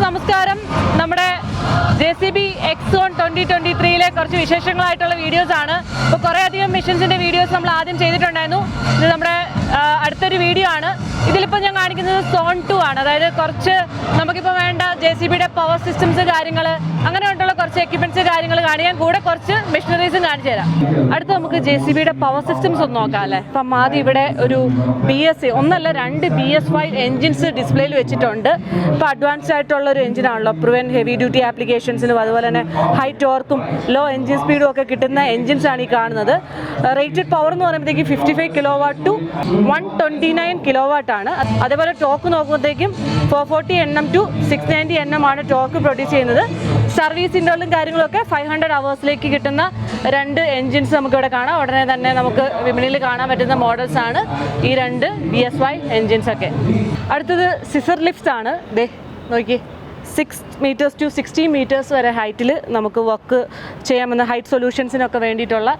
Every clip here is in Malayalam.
നമസ്കാരം. നമ്മുടെ JCB X1 2023 കുറച്ച് വിശേഷങ്ങളായിട്ടുള്ള വീഡിയോസ് ആണ്. ഇപ്പോൾ കുറേയധികം മിഷൻസിൻ്റെ വീഡിയോസ് നമ്മൾ ആദ്യം ചെയ്തിട്ടുണ്ടായിരുന്നു. ഇത് നമ്മുടെ അടുത്തൊരു വീഡിയോ ആണ്. ഇതിലിപ്പോൾ ഞാൻ കാണിക്കുന്നത് സോൺ 2 ആണ്. അതായത് കുറച്ച് നമുക്കിപ്പോൾ വേണ്ട JCBയുടെ പവർ സിസ്റ്റംസ് കാര്യങ്ങൾ അങ്ങനെയുള്ള കുറച്ച് എക്യുപ്മെൻറ്റ്സ് കാര്യങ്ങൾ കാണിക്കാൻ കൂടെ കുറച്ച് മെഷീനറീസും കാണിച്ചു തരാം. അടുത്ത് നമുക്ക് JCBയുടെ പവർ സിസ്റ്റംസ് ഒന്ന് നോക്കാം അല്ലേ. അപ്പം ആദ്യം ഇവിടെ ഒരു BS ഒന്നല്ല 2 BS5 എൻജിൻസ് ഡിസ്പ്ലേയിൽ വെച്ചിട്ടുണ്ട്. ഇപ്പോൾ അഡ്വാൻസ്ഡ് ആയിട്ടുള്ള ഒരു എഞ്ചിനാണല്ലോ. പ്രൂവൻ ഹെവി ഡ്യൂട്ടി ആപ്ലിക്കേഷൻസിനും അതുപോലെ തന്നെ ഹൈ ടോർക്കും ലോ എൻജിൻ സ്പീഡും ഒക്കെ കിട്ടുന്ന എൻജിൻസ് ആണ് ഈ കാണുന്നത്. റേറ്റഡ് പവർ എന്ന് പറയുമ്പോഴത്തേക്കും 55 kW to 129 kW ആണ്. അതേപോലെ ടോക്ക് നോക്കുമ്പോഴത്തേക്കും 440 Nm to 690 Nm ആണ് ടോക്ക് പ്രൊഡ്യൂസ് ചെയ്യുന്നത്. സർവീസ് ഇൻ്റർവലും കാര്യങ്ങളൊക്കെ 500 hours കിട്ടുന്ന 2 എൻജിൻസ് നമുക്കിവിടെ കാണാം. ഉടനെ തന്നെ നമുക്ക് വിപണിയിൽ കാണാൻ പറ്റുന്ന മോഡൽസ് ആണ് ഈ 2 BS5 എൻജിൻസ് ഒക്കെ. അടുത്തത് സിസർ ലിഫ്റ്റ്സ് ആണ്. ദേ നോക്കി 6 meters to 60 meters വരെ ഹൈറ്റിൽ നമുക്ക് വർക്ക് ചെയ്യാമെന്ന ഹൈറ്റ് സൊല്യൂഷൻസിനൊക്കെ വേണ്ടിയിട്ടുള്ള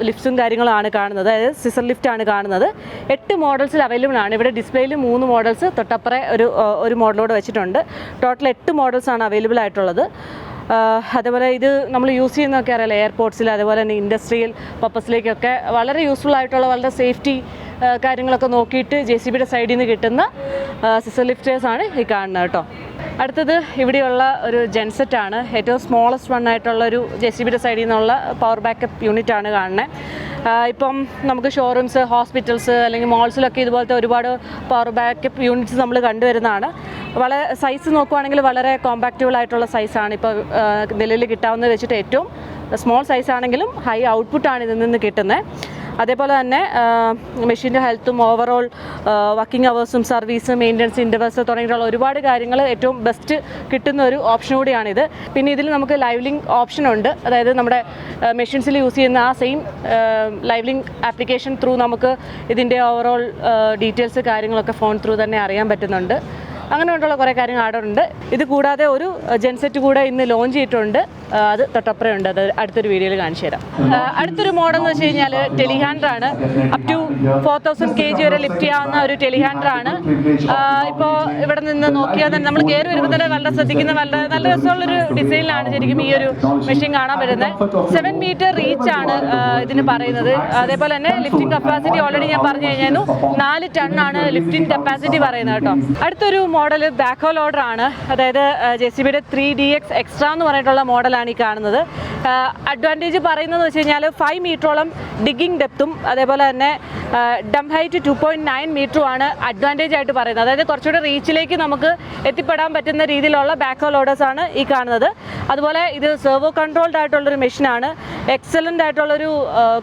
ലിഫ്റ്റ്സും കാര്യങ്ങളാണ് കാണുന്നത്. അതായത് സിസർ ലിഫ്റ്റ് ആണ് കാണുന്നത്. 8 മോഡൽസിൽ അവൈലബിൾ ആണ്. ഇവിടെ ഡിസ്പ്ലേയിൽ 3 മോഡൽസ് തൊട്ടപ്പുറേ ഒരു മോഡലോട് വെച്ചിട്ടുണ്ട്. ടോട്ടൽ 8 മോഡൽസാണ് അവൈലബിൾ ആയിട്ടുള്ളത്. അതേപോലെ ഇത് നമ്മൾ യൂസ് ചെയ്യുന്നതൊക്കെ അറിയാലോ, എയർപോർട്ട്സിൽ അതേപോലെ തന്നെ ഇൻഡസ്ട്രിയൽ പർപ്പസിലേക്കൊക്കെ വളരെ യൂസ്ഫുൾ ആയിട്ടുള്ള വളരെ സേഫ്റ്റി കാര്യങ്ങളൊക്കെ നോക്കിയിട്ട് JCBയുടെ സൈഡിൽ നിന്ന് കിട്ടുന്ന സിസർ ലിഫ്റ്റേഴ്സാണ് ഈ കാണുന്നത് കേട്ടോ. അടുത്തത് ഇവിടെയുള്ള ഒരു ജെൻസെറ്റാണ്. ഏറ്റവും സ്മോളസ്റ്റ് വൺ ആയിട്ടുള്ള ഒരു JCBയുടെ സൈഡിൽ നിന്നുള്ള പവർ ബാക്കപ്പ് യൂണിറ്റ് ആണ് കാണുന്നത്. ഇപ്പം നമുക്ക് ഷോറൂംസ്, ഹോസ്പിറ്റൽസ് അല്ലെങ്കിൽ മോൾസിലൊക്കെ ഇതുപോലത്തെ ഒരുപാട് പവർ ബാക്കപ്പ് യൂണിറ്റ്സ് നമ്മൾ കണ്ടുവരുന്നതാണ്. വളരെ സൈസ് നോക്കുവാണെങ്കിൽ വളരെ കോമ്പാക്റ്റബിൾ ആയിട്ടുള്ള സൈസാണ് ഇപ്പോൾ നിലവിൽ കിട്ടാവുന്നത് വെച്ചിട്ട് ഏറ്റവും സ്മോൾ സൈസാണെങ്കിലും ഹൈ ഔട്ട്പുട്ടാണ് ഇതിൽ നിന്ന് കിട്ടുന്നത്. അതേപോലെ തന്നെ മെഷീൻ്റെ ഹെൽത്തും ഓവറോൾ വർക്കിംഗ് അവേഴ്സും സർവീസ് മെയിൻ്റനൻസ് ഇൻ്റർവൽസ് തുടങ്ങിയിട്ടുള്ള ഒരുപാട് കാര്യങ്ങൾ ഏറ്റവും ബെസ്റ്റ് കിട്ടുന്ന ഒരു ഓപ്ഷൻ കൂടിയാണിത്. പിന്നെ ഇതിൽ നമുക്ക് ലൈവ് ലിങ്ക് ഓപ്ഷൻ ഉണ്ട്. അതായത് നമ്മുടെ മെഷീൻസിൽ യൂസ് ചെയ്യുന്ന ആ same live link application through നമുക്ക് ഇതിൻ്റെ ഓവറോൾ ഡീറ്റെയിൽസ് കാര്യങ്ങളൊക്കെ ഫോൺ ത്രൂ തന്നെ അറിയാൻ പറ്റുന്നുണ്ട്. അങ്ങനെയുള്ള കുറേ കാര്യങ്ങൾ ആർഡർ ഉണ്ട്. ഇത് കൂടാതെ ഒരു ജെൻസെറ്റ് കൂടെ ഇന്ന് ലോഞ്ച് ചെയ്തിട്ടുണ്ട്. അത് തൊട്ടപ്പുറം ഉണ്ട്. അത് അടുത്തൊരു വീഡിയോയിൽ കാണിച്ചു തരാം. അടുത്തൊരു മോഡൽ എന്ന് വെച്ച് കഴിഞ്ഞാൽ ടെലിഹാൻഡർ ആണ്. അപ് ടു 4000 kg വരെ ലിഫ്റ്റ് ചെയ്യാവുന്ന ഒരു ടെലിഹാൻഡർ ആണ്. ഇപ്പോൾ ഇവിടെ നിന്ന് നോക്കിയാൽ തന്നെ നമ്മൾ കയറി വരുമ്പോൾ തന്നെ വളരെ ശ്രദ്ധിക്കുന്ന നല്ല രസമുള്ളൊരു ഡിസൈനിലാണ് ശരിക്കും ഈ ഒരു മെഷീൻ കാണാൻ പറ്റുന്നത്. 7 meter റീച്ച് ആണ് ഇതിന് പറയുന്നത്. അതേപോലെ തന്നെ ലിഫ്റ്റിംഗ് കപ്പാസിറ്റി ഓൾറെഡി ഞാൻ പറഞ്ഞു കഴിഞ്ഞായിരുന്നു 4 ton ആണ് ലിഫ്റ്റിംഗ് കപ്പാസിറ്റി പറയുന്നത് കേട്ടോ. അടുത്തൊരു മോഡൽ ബാക്ക് ഹോൾ ലോഡർ ആണ്. അതായത് JCBയുടെ 3DX എക്സ്ട്രാ എന്ന് പറഞ്ഞിട്ടുള്ള മോഡലാണ് ഈ കാണുന്നത്. അഡ്വാൻറ്റേജ് പറയുന്നത് വെച്ച് കഴിഞ്ഞാൽ 5 meter ഡിഗിങ് ഡെപ്തും അതേപോലെ തന്നെ ഡം ഹൈറ്റ് 2.9 meter ആണ് അഡ്വാൻറ്റേജ് ആയിട്ട് പറയുന്നത്. അതായത് കുറച്ചുകൂടെ റീച്ചിലേക്ക് നമുക്ക് എത്തിപ്പെടാൻ പറ്റുന്ന രീതിയിലുള്ള ബാക്ക് ഹോൾ ലോഡേഴ്സ് ആണ് ഈ കാണുന്നത്. അതുപോലെ ഇത് സെർവോ കൺട്രോൾഡ് ആയിട്ടുള്ളൊരു മെഷീനാണ്. എക്സലൻ്റ് ആയിട്ടുള്ളൊരു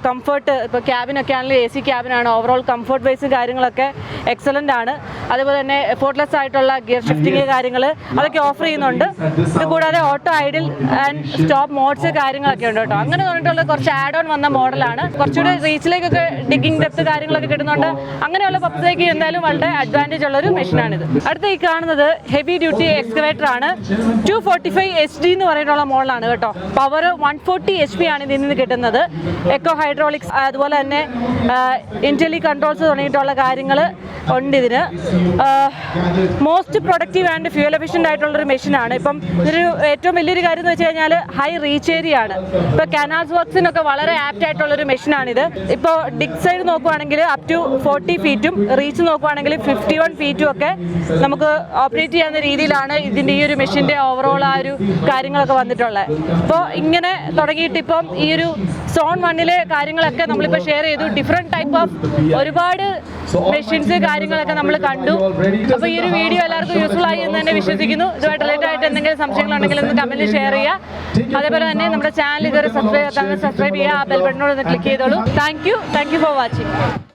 കംഫർട്ട്, ഇപ്പോൾ ക്യാബിനൊക്കെ ആണെങ്കിൽ AC ക്യാബിനാണ്. ഓവറോൾ കംഫർട്ട് വൈസ് കാര്യങ്ങളൊക്കെ എക്സലൻ്റ് ആണ്. അതുപോലെ തന്നെ എഫോർട്ട്ലെസ് ആയിട്ടുള്ള ഗിയർ ഷിഫ്റ്റിംഗ് കാര്യങ്ങൾ അതൊക്കെ ഓഫർ ചെയ്യുന്നുണ്ട്. ഇത് കൂടാതെ auto idle and stop modes കാര്യങ്ങളൊക്കെ ഉണ്ട് കേട്ടോ. അങ്ങനെ പറഞ്ഞിട്ടുള്ള കുറച്ച് ആഡ് ഓൺ വന്ന മോഡലാണ്. കുറച്ചുകൂടി റീച്ചിലേക്കൊക്കെ ഡിഗിങ് ഡെപ്ത് കാര്യങ്ങളൊക്കെ കിട്ടുന്നുണ്ട്. അങ്ങനെയുള്ള പർപ്പസിലേക്ക് എന്തായാലും വളരെ അഡ്വാൻറ്റേജ് ഉള്ളൊരു മെഷീനാണിത്. അടുത്ത ഈ കാണുന്നത് ഹെവി ഡ്യൂട്ടി എക്സ്കവേറ്റർ ആണ്. 245 HD എന്ന് പറഞ്ഞിട്ടുള്ള മോഡലാണ് കേട്ടോ. പവർ 140 HP ആണ് ഇതിൽ നിന്ന് കിട്ടുന്നത്. എക്കോ ഹൈഡ്രോളിക്സ് അതുപോലെ തന്നെ ഇൻ്റലി കൺട്രോൾസ് തുടങ്ങിയിട്ടുള്ള കാര്യങ്ങൾ ഉണ്ട് ഇതിന്. Most productive and fuel efficient ആയിട്ടുള്ളൊരു മെഷീനാണ്. ഇപ്പം ഇതൊരു ഏറ്റവും വലിയൊരു കാര്യം എന്ന് വെച്ച് കഴിഞ്ഞാൽ ഹൈ റീച്ച് ഏരിയ ആണ്. ഇപ്പോൾ കനാൽസ് വർക്സിനൊക്കെ വളരെ ആപ്റ്റ് ആയിട്ടുള്ളൊരു മെഷീനാണിത്. ഇപ്പോൾ ഡിഗ് സൈഡ് നോക്കുവാണെങ്കിൽ അപ് ടു 40 feet റീച്ച് നോക്കുവാണെങ്കിൽ 51 feet ഒക്കെ നമുക്ക് ഓപ്പറേറ്റ് ചെയ്യാവുന്ന രീതിയിലാണ് ഇതിൻ്റെ ഈ ഒരു മെഷീൻ്റെ ഓവറോൾ ആ ഒരു കാര്യങ്ങളൊക്കെ വന്നിട്ടുള്ളത്. ഇപ്പോൾ ഇങ്ങനെ തുടങ്ങിയിട്ട് ഇപ്പം ഈ ഒരു സോൺ 1 കാര്യങ്ങളൊക്കെ നമ്മളിപ്പോൾ ഷെയർ ചെയ്തു. ഡിഫറെൻറ്റ് ടൈപ്പ് ഓഫ് ഒരുപാട് മെഷീൻസ് കാര്യങ്ങളൊക്കെ നമ്മൾ കണ്ടു. അപ്പോൾ ഈ ഒരു വീഡിയോ എല്ലാവർക്കും യൂസ്ഫുൾ ആയി എന്ന് തന്നെ വിശ്വസിക്കുന്നു. ഇതുമായിട്ട് റിലേറ്റഡ് ആയിട്ട് എന്തെങ്കിലും സംശയങ്ങളുണ്ടെങ്കിൽ ഒന്ന് കമൻറ്റിൽ ഷെയർ ചെയ്യുക. അതേപോലെ തന്നെ നമ്മുടെ ചാനൽ ഇതുവരെ സബ്സ്ക്രൈബ് ചെയ്യുക. ആ ബെൽ ബട്ടനോട് ഒന്ന് ക്ലിക്ക് ചെയ്തോളൂ. Thank you for watching.